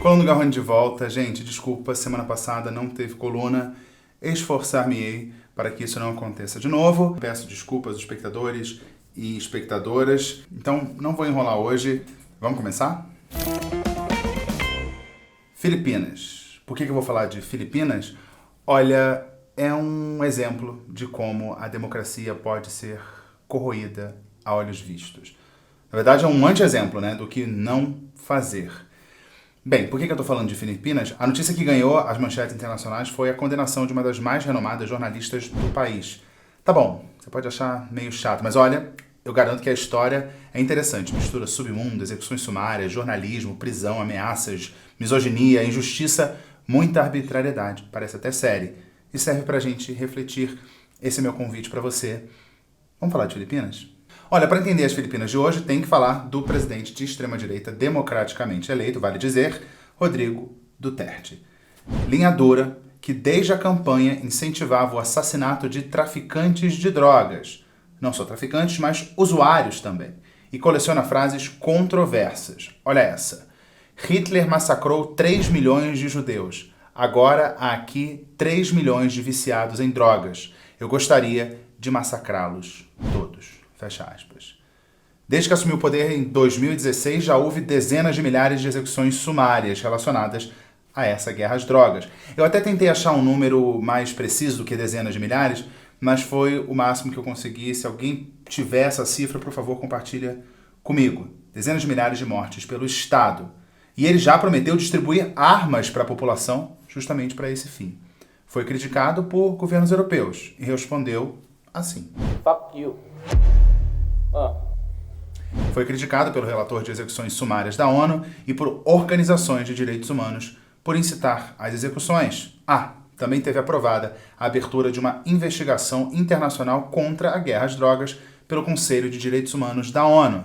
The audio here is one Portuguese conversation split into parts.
Coluna do Garrone de volta. Gente, desculpa, semana passada não teve coluna. Esforçar-me-ei para que isso não aconteça de novo. Peço desculpas aos espectadores e espectadoras. Então, não vou enrolar hoje. Vamos começar? Filipinas. Por que eu vou falar de Filipinas? Olha, é um exemplo de como a democracia pode ser corroída a olhos vistos. Na verdade, é um anti-exemplo, né, do que não fazer. Bem, por que eu estou falando de Filipinas? A notícia que ganhou as manchetes internacionais foi a condenação de uma das mais renomadas jornalistas do país. Tá bom, você pode achar meio chato, mas olha, eu garanto que a história é interessante. Mistura submundo, execuções sumárias, jornalismo, prisão, ameaças, misoginia, injustiça, muita arbitrariedade. Parece até série. E serve pra gente refletir. Esse é meu convite pra você. Vamos falar de Filipinas? Olha, para entender as Filipinas de hoje, tem que falar do presidente de extrema-direita democraticamente eleito, vale dizer, Rodrigo Duterte. Linha dura que desde a campanha incentivava o assassinato de traficantes de drogas. Não só traficantes, mas usuários também. E coleciona frases controversas. Olha essa. Hitler massacrou 3 milhões de judeus. Agora há aqui 3 milhões de viciados em drogas. Eu gostaria de massacrá-los todos. Fecha aspas. Desde que assumiu o poder em 2016, já houve dezenas de milhares de execuções sumárias relacionadas a essa guerra às drogas. Eu até tentei achar um número mais preciso do que dezenas de milhares, mas foi o máximo que eu consegui. Se alguém tiver essa cifra, por favor, compartilha comigo. Dezenas de milhares de mortes pelo Estado. E ele já prometeu distribuir armas para a população justamente para esse fim. Foi criticado por governos europeus e respondeu assim. Fuck you. Foi criticado pelo relator de execuções sumárias da ONU e por organizações de direitos humanos por incitar as execuções. Também teve aprovada a abertura de uma investigação internacional contra a guerra às drogas pelo Conselho de Direitos Humanos da ONU.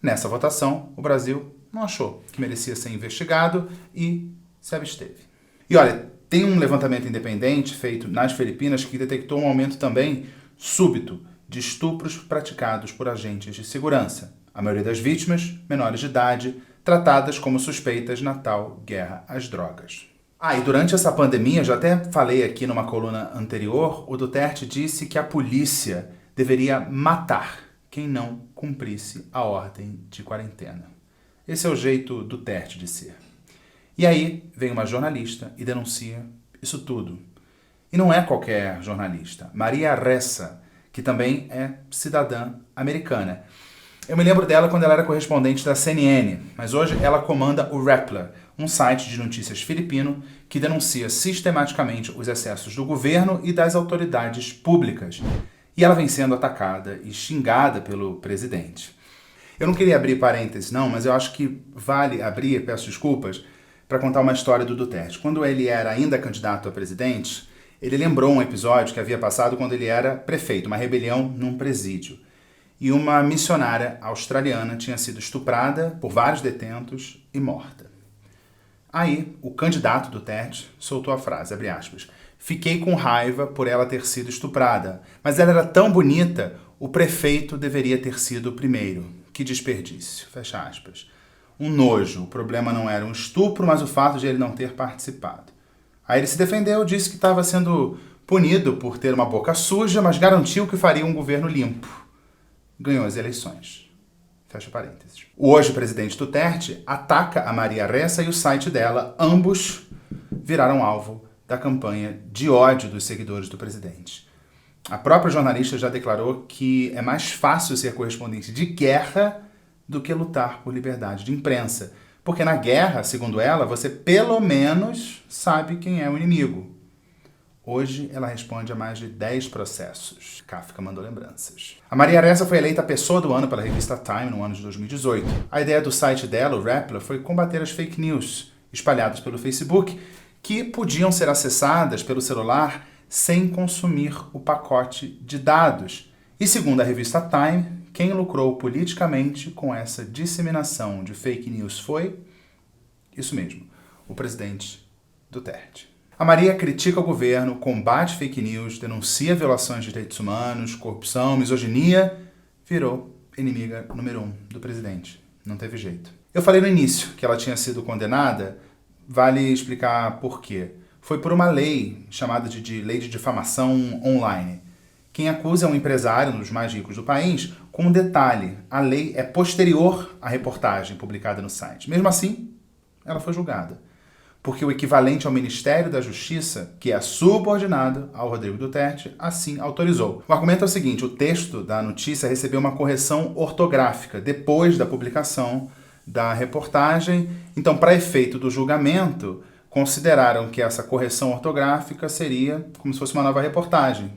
Nessa votação, o Brasil não achou que merecia ser investigado e se absteve. E olha, tem um levantamento independente feito nas Filipinas que detectou um aumento também súbito de estupros praticados por agentes de segurança. A maioria das vítimas, menores de idade, tratadas como suspeitas na tal guerra às drogas. E durante essa pandemia, já até falei aqui numa coluna anterior, o Duterte disse que a polícia deveria matar quem não cumprisse a ordem de quarentena. Esse é o jeito Duterte de ser. E aí vem uma jornalista e denuncia isso tudo. E não é qualquer jornalista. Maria Ressa, que também é cidadã americana. Eu me lembro dela quando ela era correspondente da CNN, mas hoje ela comanda o Rappler, um site de notícias filipino que denuncia sistematicamente os excessos do governo e das autoridades públicas. E ela vem sendo atacada e xingada pelo presidente. Eu não queria abrir parênteses não, mas eu acho que vale abrir, peço desculpas, para contar uma história do Duterte. Quando ele era ainda candidato a presidente, ele lembrou um episódio que havia passado quando ele era prefeito, uma rebelião num presídio. E uma missionária australiana tinha sido estuprada por vários detentos e morta. Aí, o candidato Duterte soltou a frase, abre aspas, fiquei com raiva por ela ter sido estuprada, mas ela era tão bonita, o prefeito deveria ter sido o primeiro. Que desperdício, fecha aspas. Um nojo, o problema não era um estupro, mas o fato de ele não ter participado. Aí ele se defendeu, disse que estava sendo punido por ter uma boca suja, mas garantiu que faria um governo limpo. Ganhou as eleições. Fecha parênteses. O hoje presidente Duterte ataca a Maria Ressa e o site dela. Ambos viraram alvo da campanha de ódio dos seguidores do presidente. A própria jornalista já declarou que é mais fácil ser correspondente de guerra do que lutar por liberdade de imprensa. Porque na guerra, segundo ela, você pelo menos sabe quem é o inimigo. Hoje, ela responde a mais de 10 processos. Kafka mandou lembranças. A Maria Ressa foi eleita a pessoa do ano pela revista Time no ano de 2018. A ideia do site dela, o Rappler, foi combater as fake news espalhadas pelo Facebook, que podiam ser acessadas pelo celular sem consumir o pacote de dados. E segundo a revista Time, quem lucrou politicamente com essa disseminação de fake news foi, isso mesmo, o presidente Duterte. A Maria critica o governo, combate fake news, denuncia violações de direitos humanos, corrupção, misoginia, virou inimiga número 1 do presidente. Não teve jeito. Eu falei no início que ela tinha sido condenada vale explicar por quê. Foi por uma lei chamada de Lei de Difamação Online. Quem acusa é um empresário, um dos mais ricos do país, com um detalhe: a lei é posterior à reportagem publicada no site. Mesmo assim, ela foi julgada, porque o equivalente ao Ministério da Justiça, que é subordinado ao Rodrigo Duterte, assim autorizou. O argumento é o seguinte: o texto da notícia recebeu uma correção ortográfica depois da publicação da reportagem. Então, para efeito do julgamento, consideraram que essa correção ortográfica seria como se fosse uma nova reportagem.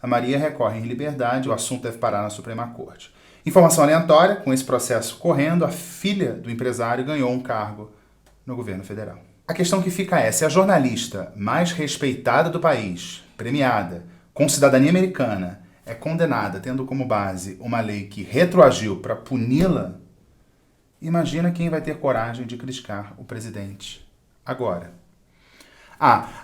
A Maria recorre em liberdade, o assunto deve parar na Suprema Corte. Informação aleatória: com esse processo correndo, a filha do empresário ganhou um cargo no governo federal. A questão que fica é: se a jornalista mais respeitada do país, premiada, com cidadania americana, é condenada tendo como base uma lei que retroagiu para puni-la, imagina quem vai ter coragem de criticar o presidente agora.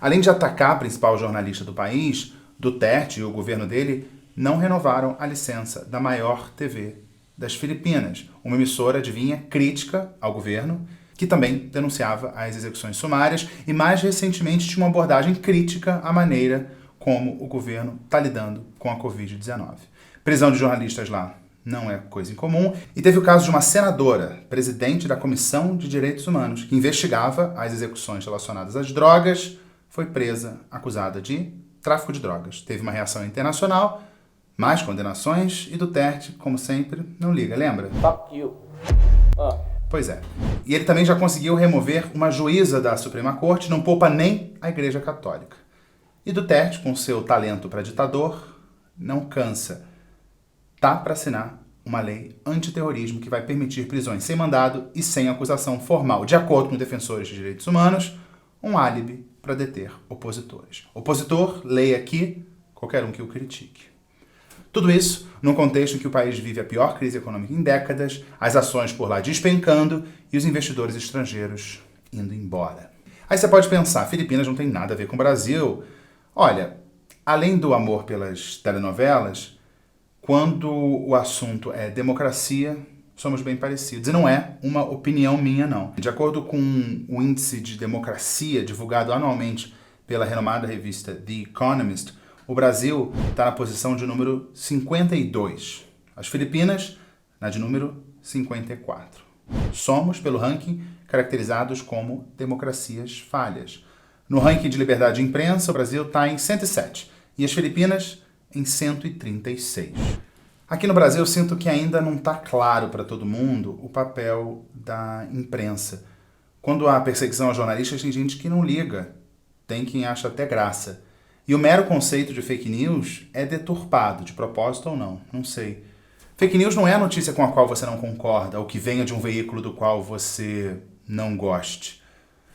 Além de atacar a principal jornalista do país, Duterte e o governo dele não renovaram a licença da maior TV das Filipinas, uma emissora, adivinha, crítica ao governo, que também denunciava as execuções sumárias e, mais recentemente, tinha uma abordagem crítica à maneira como o governo está lidando com a Covid-19. Prisão de jornalistas lá não é coisa incomum. E teve o caso de uma senadora, presidente da Comissão de Direitos Humanos, que investigava as execuções relacionadas às drogas, foi presa, acusada de tráfico de drogas. Teve uma reação internacional, mais condenações, e Duterte, como sempre, não liga, lembra? Fuck you. Pois é. E ele também já conseguiu remover uma juíza da Suprema Corte, não poupa nem a Igreja Católica. E Duterte, com seu talento para ditador, não cansa. Tá para assinar uma lei antiterrorismo que vai permitir prisões sem mandado e sem acusação formal, de acordo com defensores de direitos humanos, um álibi para deter opositores. Opositor, leia aqui, qualquer um que o critique. Tudo isso num contexto em que o país vive a pior crise econômica em décadas, as ações por lá despencando e os investidores estrangeiros indo embora. Aí você pode pensar, Filipinas não tem nada a ver com o Brasil. Olha, além do amor pelas telenovelas, quando o assunto é democracia, somos bem parecidos. E não é uma opinião minha, não. De acordo com o índice de democracia divulgado anualmente pela renomada revista The Economist, o Brasil está na posição de número 52. As Filipinas, na de número 54. Somos, pelo ranking, caracterizados como democracias falhas. No ranking de liberdade de imprensa, o Brasil está em 107 e as Filipinas em 136. Aqui no Brasil, eu sinto que ainda não está claro para todo mundo o papel da imprensa. Quando há perseguição a jornalistas, tem gente que não liga, tem quem acha até graça. E o mero conceito de fake news é deturpado, de propósito ou não, não sei. Fake news não é a notícia com a qual você não concorda ou que venha de um veículo do qual você não goste.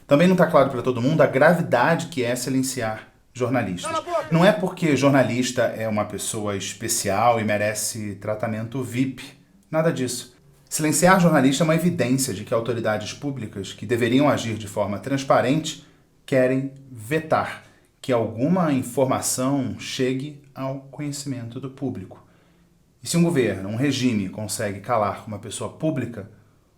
Também não está claro para todo mundo a gravidade que é silenciar jornalistas. Não é porque jornalista é uma pessoa especial e merece tratamento VIP. Nada disso. Silenciar jornalista é uma evidência de que autoridades públicas que deveriam agir de forma transparente querem vetar que alguma informação chegue ao conhecimento do público. E se um governo, um regime consegue calar uma pessoa pública,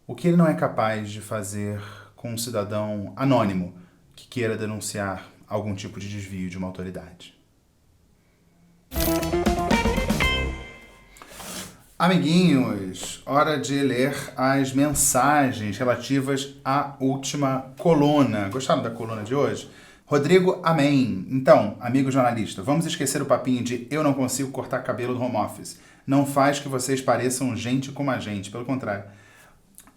o que ele não é capaz de fazer com um cidadão anônimo que queira denunciar algum tipo de desvio de uma autoridade? Amiguinhos, hora de ler as mensagens relativas à última coluna. Gostaram da coluna de hoje? Rodrigo, amém. Então, amigo jornalista, vamos esquecer o papinho de eu não consigo cortar cabelo no home office. Não faz que vocês pareçam gente como a gente, pelo contrário.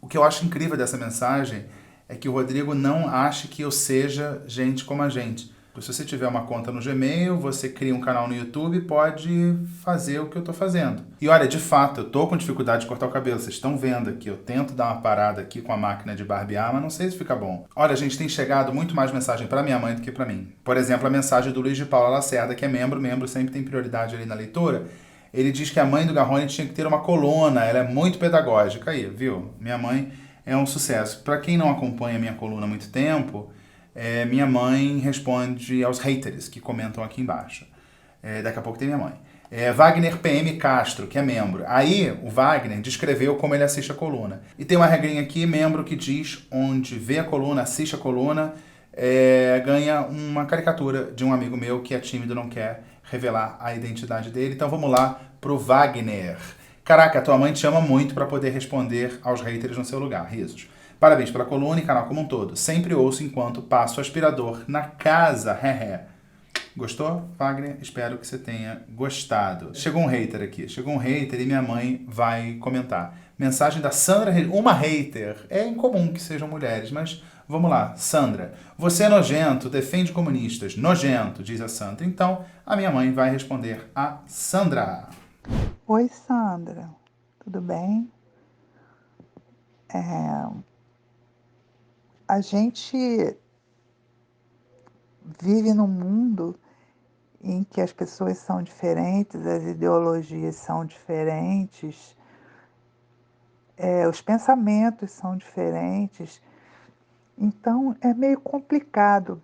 O que eu acho incrível dessa mensagem é que o Rodrigo não acha que eu seja gente como a gente. Se você tiver uma conta no Gmail, você cria um canal no YouTube e pode fazer o que eu tô fazendo. E olha, de fato, eu tô com dificuldade de cortar o cabelo. Vocês estão vendo aqui, eu tento dar uma parada aqui com a máquina de barbear, mas não sei se fica bom. Olha, gente, tem chegado muito mais mensagem para minha mãe do que para mim. Por exemplo, a mensagem do Luiz de Paula Lacerda, que é membro sempre tem prioridade ali na leitura. Ele diz que a mãe do Garrone tinha que ter uma coluna, ela é muito pedagógica aí, viu? Minha mãe é um sucesso. Para quem não acompanha minha coluna há muito tempo, minha mãe responde aos haters que comentam aqui embaixo. Daqui a pouco tem minha mãe. Wagner PM Castro, que é membro. Aí o Wagner descreveu como ele assiste a coluna. E tem uma regrinha aqui, membro que diz onde vê a coluna, assiste a coluna, ganha uma caricatura de um amigo meu que é tímido, não quer revelar a identidade dele. Então vamos lá pro Wagner. Caraca, tua mãe te ama muito para poder responder aos haters no seu lugar. Risos. Parabéns pela coluna e canal como um todo. Sempre ouço enquanto passo o aspirador na casa. Gostou, Wagner? Espero que você tenha gostado. Chegou um hater aqui. Chegou um hater e minha mãe vai comentar. Mensagem da Sandra, uma hater. É incomum que sejam mulheres, mas vamos lá. Sandra, você é nojento, defende comunistas. Nojento, diz a Sandra. Então, a minha mãe vai responder a Sandra. Oi, Sandra. Tudo bem? A gente vive num mundo em que as pessoas são diferentes, as ideologias são diferentes, os pensamentos são diferentes. Então, é meio complicado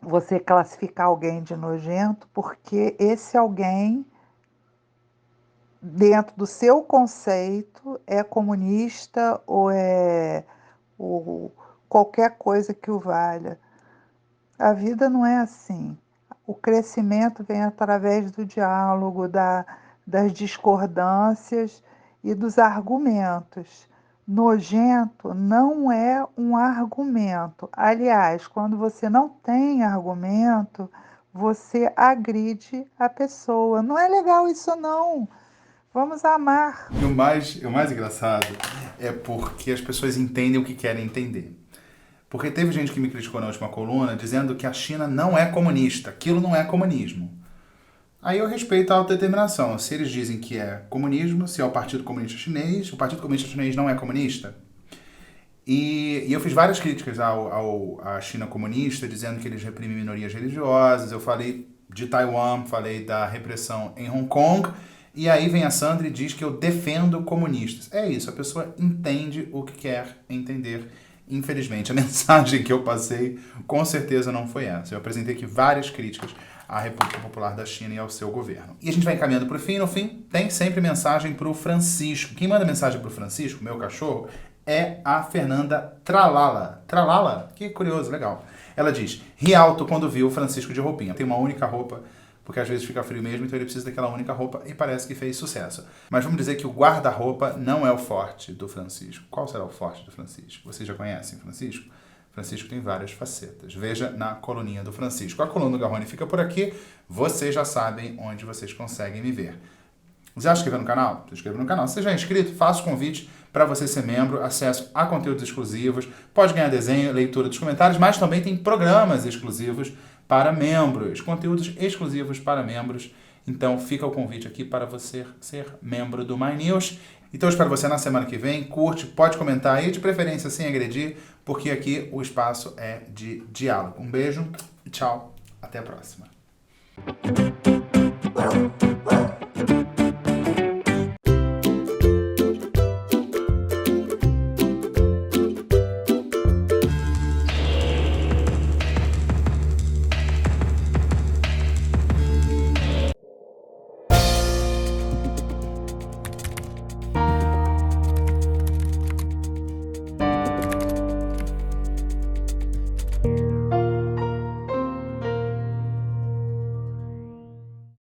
você classificar alguém de nojento, porque esse alguém, dentro do seu conceito, é comunista ou qualquer coisa que o valha. A vida não é assim. O crescimento vem através do diálogo, das discordâncias e dos argumentos. Nojento não é um argumento. Aliás, quando você não tem argumento, você agride a pessoa. Não é legal isso, não. Vamos amar. E o mais engraçado é porque as pessoas entendem o que querem entender. Porque teve gente que me criticou na última coluna dizendo que a China não é comunista, aquilo não é comunismo. Aí eu respeito a autodeterminação. Se eles dizem que é comunismo, se é o Partido Comunista Chinês, o Partido Comunista Chinês não é comunista. E eu fiz várias críticas à China comunista, dizendo que eles reprimem minorias religiosas. Eu falei de Taiwan, falei da repressão em Hong Kong. E aí vem a Sandra e diz que eu defendo comunistas. É isso, a pessoa entende o que quer entender. Infelizmente, a mensagem que eu passei com certeza não foi essa. Eu apresentei aqui várias críticas à República Popular da China e ao seu governo. E a gente vai encaminhando para o fim. No fim, tem sempre mensagem para o Francisco. Quem manda mensagem para o Francisco, meu cachorro, é a Fernanda Tralala. Tralala? Que curioso, legal. Ela diz, ri alto quando viu o Francisco de roupinha. Tem uma única roupa, porque às vezes fica frio mesmo, então ele precisa daquela única roupa e parece que fez sucesso. Mas vamos dizer que o guarda-roupa não é o forte do Francisco. Qual será o forte do Francisco? Vocês já conhecem Francisco? Francisco tem várias facetas. Veja na coluninha do Francisco. A coluna do Garrone fica por aqui. Vocês já sabem onde vocês conseguem me ver. Você já se inscreveu no canal? Se inscreva no canal. Se você já é inscrito, faça o convite para você ser membro, acesso a conteúdos exclusivos, pode ganhar desenho, leitura dos comentários, mas também tem programas exclusivos para membros, conteúdos exclusivos para membros. Então fica o convite aqui para você ser membro do My News. Então eu espero você na semana que vem. Curte, pode comentar aí, de preferência sem agredir, porque aqui o espaço é de diálogo. Um beijo e tchau. Até a próxima.